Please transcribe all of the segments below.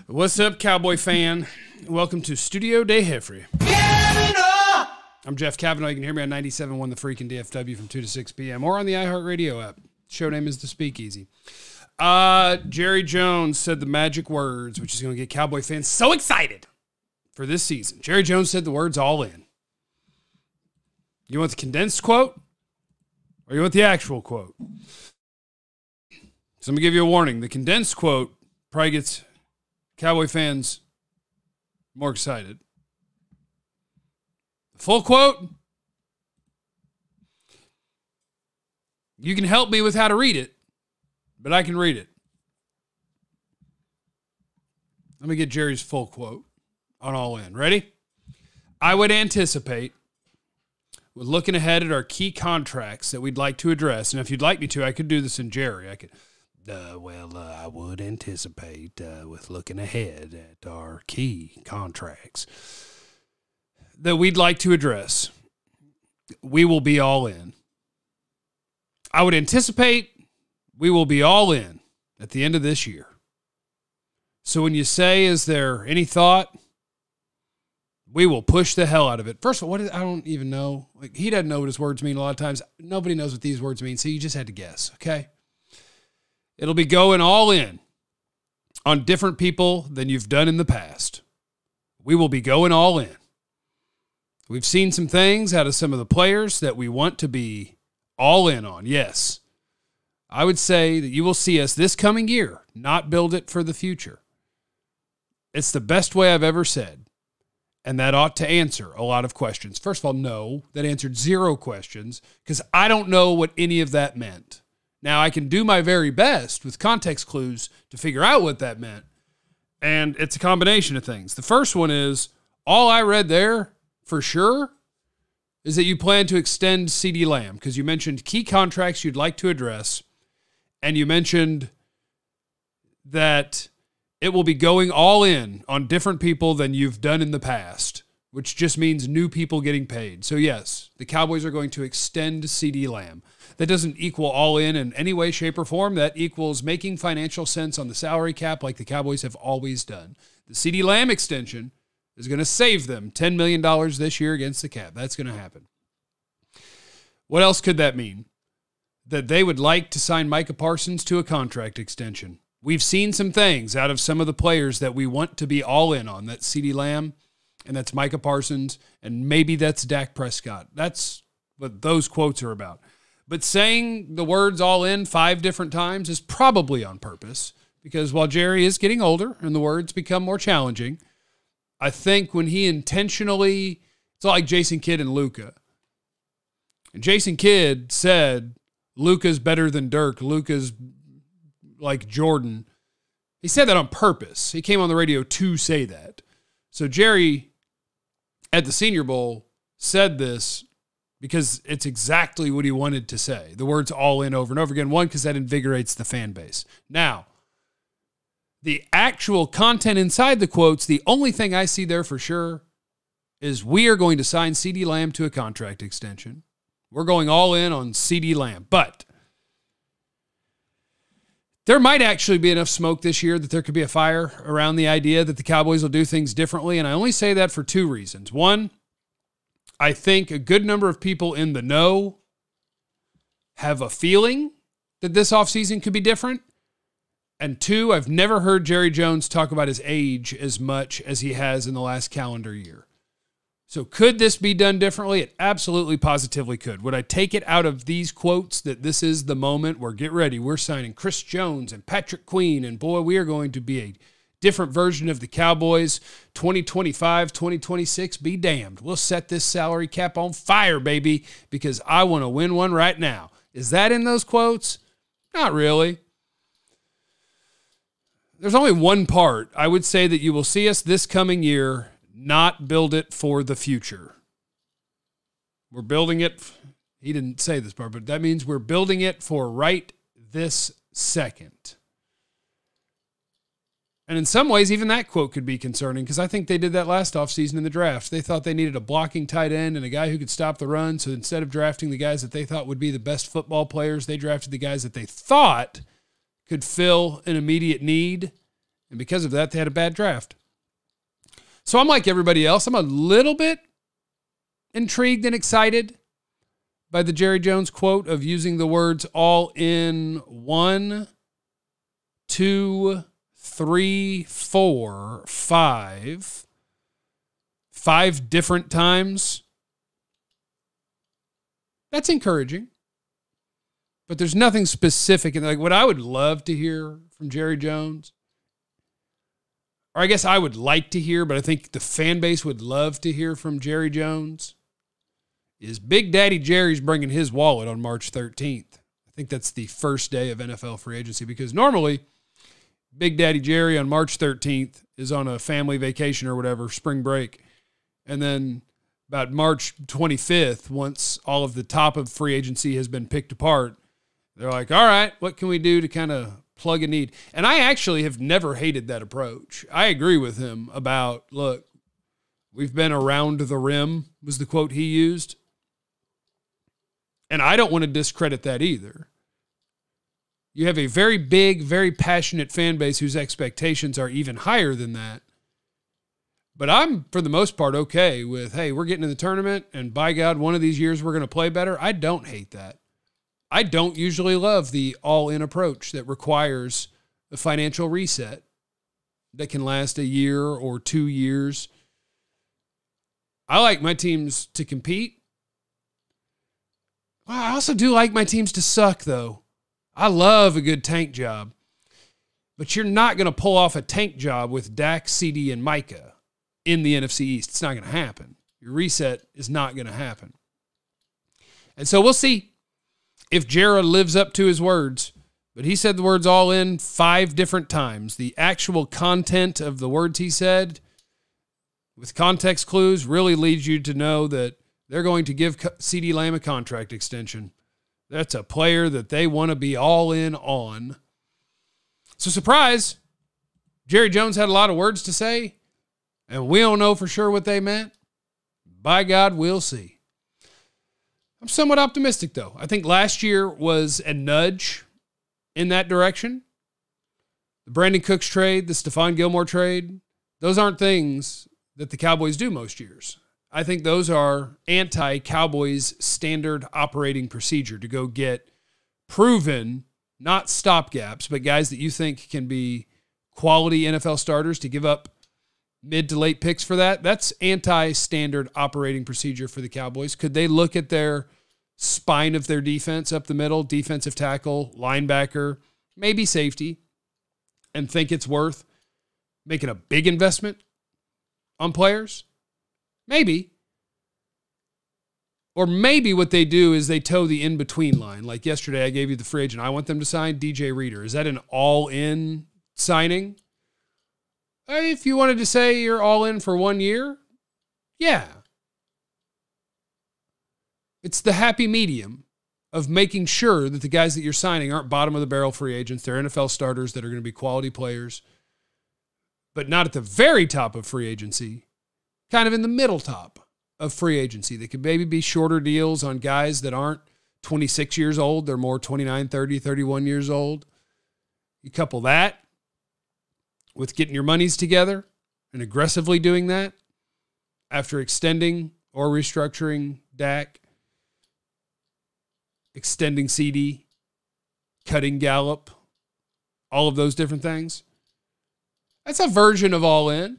What's up, Cowboy fan? Welcome to Studio de Jeffrey. I'm Jeff Kavanaugh. You can hear me on 97.1 The Freak and DFW from 2 to 6 p.m. or on the iHeartRadio app. Show name is The Speakeasy. Jerry Jones said the magic words, which is going to get Cowboy fans so excited for this season. Jerry Jones said the words all in. You want the condensed quote or you want the actual quote? So I'm going to give you a warning. The condensed quote probably gets Cowboy fans more excited. The full quote, you can help me with how to read it, but I can read it. Let me get Jerry's full quote on All In. Ready? I would anticipate, with looking ahead at our key contracts that we'd like to address, and if you'd like me to, I could do this in Jerry. I would anticipate, with looking ahead at our key contracts that we'd like to address, we will be all in. I would anticipate we will be all in at the end of this year. So when you say, is there any thought? We will push the hell out of it. First of all, I don't even know. Like, he doesn't know what his words mean a lot of times. Nobody knows what these words mean, so you just had to guess, okay? It'll be going all in on different people than you've done in the past. We will be going all in. We've seen some things out of some of the players that we want to be all in on. Yes. I would say that you will see us this coming year not build it for the future. It's the best way I've ever said. And that ought to answer a lot of questions. First of all, no, that answered 0 questions because I don't know what any of that meant. Now, I can do my very best with context clues to figure out what that meant. And it's a combination of things. The first one is, all I read there for sure is that you plan to extend CeeDee Lamb because you mentioned key contracts you'd like to address. And you mentioned that it will be going all in on different people than you've done in the past, which just means new people getting paid. So yes, the Cowboys are going to extend CeeDee Lamb. That doesn't equal all in any way, shape, or form. That equals making financial sense on the salary cap like the Cowboys have always done. The CeeDee Lamb extension is going to save them $10 million this year against the cap. That's going to happen. What else could that mean? That they would like to sign Micah Parsons to a contract extension. We've seen some things out of some of the players that we want to be all in on. That's CeeDee Lamb, and that's Micah Parsons, and maybe that's Dak Prescott. That's what those quotes are about. But saying the words all in 5 different times is probably on purpose because while Jerry is getting older and the words become more challenging, I think when he intentionally, it's like Jason Kidd and Luka. And Jason Kidd said, Luka's better than Dirk. Luka's like Jordan. He said that on purpose. He came on the radio to say that. So Jerry at the Senior Bowl said this because it's exactly what he wanted to say. The words all in over and over again. One, because that invigorates the fan base. Now, the actual content inside the quotes, the only thing I see there for sure is we are going to sign CeeDee Lamb to a contract extension. We're going all in on CeeDee Lamb. But there might actually be enough smoke this year that there could be a fire around the idea that the Cowboys will do things differently. And I only say that for 2 reasons. One, I think a good number of people in the know have a feeling that this offseason could be different. And 2, I've never heard Jerry Jones talk about his age as much as he has in the last calendar year. So could this be done differently? It absolutely, positively could. Would I take it out of these quotes that this is the moment where, get ready, we're signing Chris Jones and Patrick Queen, and boy, we are going to be a different version of the Cowboys, 2025, 2026, be damned. We'll set this salary cap on fire, baby, because I want to win one right now. Is that in those quotes? Not really. There's only one part. I would say that you will see us this coming year not build it for the future. We're building it. He didn't say this part, but that means we're building it for right this second. And in some ways, even that quote could be concerning because I think they did that last offseason in the draft. They thought they needed a blocking tight end and a guy who could stop the run. So instead of drafting the guys that they thought would be the best football players, they drafted the guys that they thought could fill an immediate need And because of that, they had a bad draft. So I'm like everybody else. I'm a little bit intrigued and excited by the Jerry Jones quote of using the words all in 1, 2, 3, 4, 5. 5 different times. That's encouraging. But there's nothing specific. And like what I would love to hear from Jerry Jones, or I guess I would like to hear, but I think the fan base would love to hear from Jerry Jones, is Big Daddy Jerry's bringing his wallet on March 13th. I think that's the first day of NFL free agency, because normally Big Daddy Jerry on March 13th is on a family vacation or whatever, spring break. And then about March 25th, once all of the top of free agency has been picked apart, they're like, all right, what can we do to kind of plug a need? And I actually have never hated that approach. I agree with him about, look, we've been around the rim, was the quote he used. And I don't want to discredit that either. You have a very big, very passionate fan base whose expectations are even higher than that. But I'm, for the most part, okay with, hey, we're getting in the tournament, and by God, one of these years we're going to play better. I don't hate that. I don't usually love the all-in approach that requires a financial reset that can last a year or 2 years. I like my teams to compete. Well, I also do like my teams to suck, though. I love a good tank job. But you're not going to pull off a tank job with Dak, CD, and Micah in the NFC East. It's not going to happen. Your reset is not going to happen. And so we'll see if Jerry lives up to his words. But he said the words all in 5 different times. The actual content of the words he said, with context clues, really leads you to know that they're going to give CeeDee Lamb a contract extension. That's a player that they want to be all in on. So surprise, Jerry Jones had a lot of words to say, and we don't know for sure what they meant. By God, we'll see. I'm somewhat optimistic, though. I think last year was a nudge in that direction. The Brandon Cooks trade, the Stephon Gilmore trade, those aren't things that the Cowboys do most years. I think those are anti-Cowboys standard operating procedure to go get proven, not stopgaps, but guys that you think can be quality NFL starters, to give up mid to late picks for that. That's anti-standard operating procedure for the Cowboys. Could they look at their spine of their defense up the middle, defensive tackle, linebacker, maybe safety, and think it's worth making a big investment on players? Maybe. Or maybe what they do is they toe the in-between line. Like yesterday, I gave you the free agent. I want them to sign DJ Reader. Is that an all-in signing? If you wanted to say you're all in for 1 year, yeah. It's the happy medium of making sure that the guys that you're signing aren't bottom-of-the-barrel free agents. They're NFL starters that are going to be quality players, but not at the very top of free agency. Kind of in the middle top of free agency. They could maybe be shorter deals on guys that aren't 26 years old. They're more 29, 30, 31 years old. You couple that with getting your monies together and aggressively doing that after extending or restructuring Dak, extending CD, cutting Gallup, all of those different things. That's a version of all in.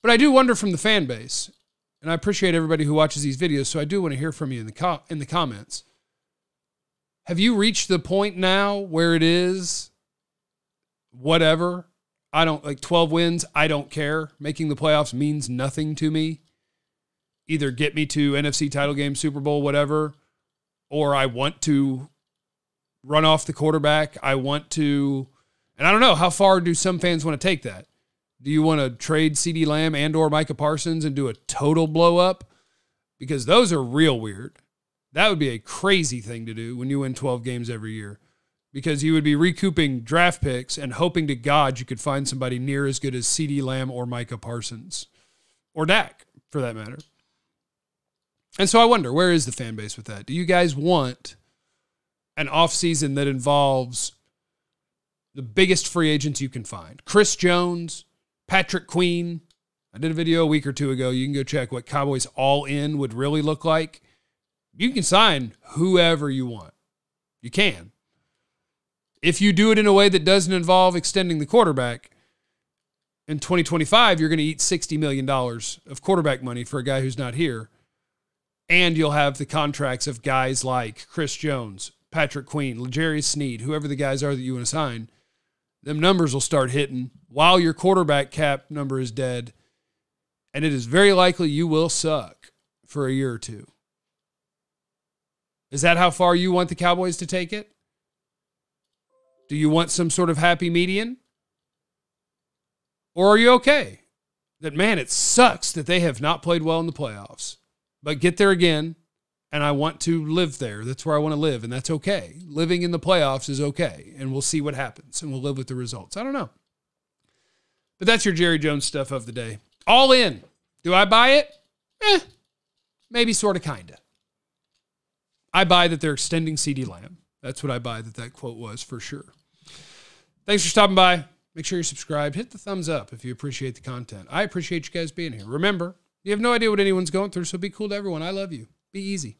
But I do wonder from the fan base, and I appreciate everybody who watches these videos, so I do want to hear from you in the comments. Have you reached the point now where it is whatever? I don't, like 12 wins, I don't care. Making the playoffs means nothing to me. Either get me to NFC title game, Super Bowl, whatever, or I want to run off the quarterback. I want to, and I don't know, how far do some fans want to take that? Do you want to trade CeeDee Lamb and or Micah Parsons and do a total blow up? Because those are real weird. That would be a crazy thing to do when you win 12 games every year, because you would be recouping draft picks and hoping to God you could find somebody near as good as CeeDee Lamb or Micah Parsons or Dak, for that matter. And so I wonder, where is the fan base with that? Do you guys want an offseason that involves the biggest free agents you can find. Chris Jones, Patrick Queen. I did a video a week or two ago. You can go check what Cowboys all-in would really look like. You can sign whoever you want. You can. If you do it in a way that doesn't involve extending the quarterback, in 2025, you're going to eat $60 million of quarterback money for a guy who's not here. And you'll have the contracts of guys like Chris Jones, Patrick Queen, L'Jarius Sneed, whoever the guys are that you want to sign. Them numbers will start hitting while your quarterback cap number is dead. And it is very likely you will suck for a year or two. Is that how far you want the Cowboys to take it? Do you want some sort of happy median? Or are you okay that, man, it sucks that they have not played well in the playoffs, but get there again, and I want to live there. That's where I want to live, and that's okay. Living in the playoffs is okay, and we'll see what happens, and we'll live with the results. I don't know. But that's your Jerry Jones stuff of the day. All in. Do I buy it? Maybe sort of, kind of. I buy that they're extending CeeDee Lamb. That's what I buy that quote was for sure. Thanks for stopping by. Make sure you're subscribed. Hit the thumbs up if you appreciate the content. I appreciate you guys being here. Remember, you have no idea what anyone's going through, so be cool to everyone. I love you. Be easy.